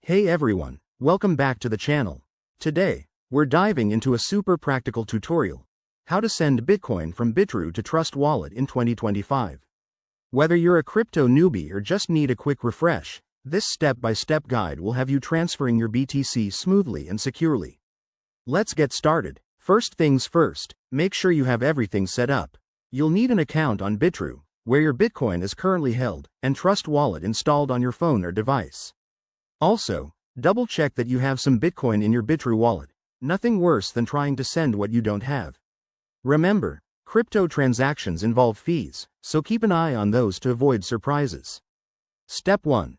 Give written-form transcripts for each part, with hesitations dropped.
Hey everyone, welcome back to the channel. Today, we're diving into a super practical tutorial, how to send Bitcoin from Bitrue to Trust Wallet in 2025. Whether you're a crypto newbie or just need a quick refresh, this step-by-step guide will have you transferring your BTC smoothly and securely. Let's get started. First things first, make sure you have everything set up. You'll need an account on Bitrue, where your Bitcoin is currently held, and Trust Wallet installed on your phone or device. Also, double-check that you have some Bitcoin in your Bitrue wallet. Nothing worse than trying to send what you don't have. Remember, crypto transactions involve fees, so keep an eye on those to avoid surprises. Step 1.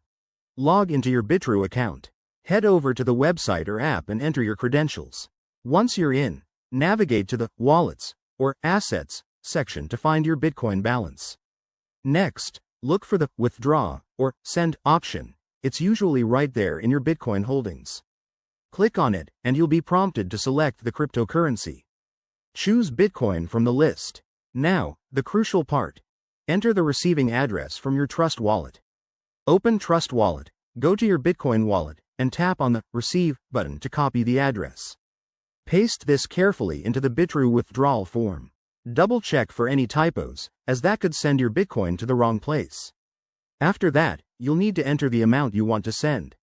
Log into your Bitrue account. Head over to the website or app and enter your credentials. Once you're in, navigate to the Wallets or Assets section to find your Bitcoin balance. Next, look for the Withdraw or Send option. It's usually right there in your Bitcoin holdings. Click on it, and you'll be prompted to select the cryptocurrency. Choose Bitcoin from the list. Now, the crucial part. Enter the receiving address from your Trust Wallet. Open Trust Wallet, go to your Bitcoin wallet, and tap on the Receive button to copy the address. Paste this carefully into the Bitrue withdrawal form. Double-check for any typos, as that could send your Bitcoin to the wrong place. After that, you'll need to enter the amount you want to send.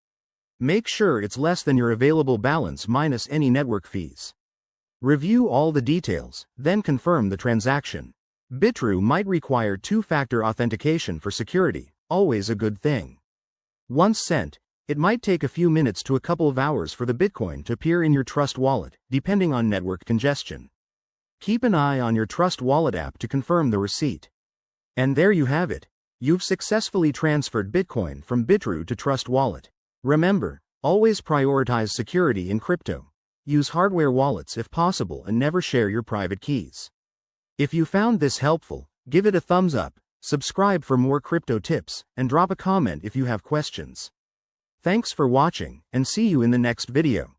Make sure it's less than your available balance minus any network fees. Review all the details, then confirm the transaction. Bitrue might require two-factor authentication for security, always a good thing. Once sent, it might take a few minutes to a couple of hours for the Bitcoin to appear in your Trust Wallet, depending on network congestion. Keep an eye on your Trust Wallet app to confirm the receipt. And there you have it. You've successfully transferred Bitcoin from Bitrue to Trust Wallet. Remember, always prioritize security in crypto. Use hardware wallets if possible and never share your private keys. If you found this helpful, give it a thumbs up, subscribe for more crypto tips, and drop a comment if you have questions. Thanks for watching, and see you in the next video.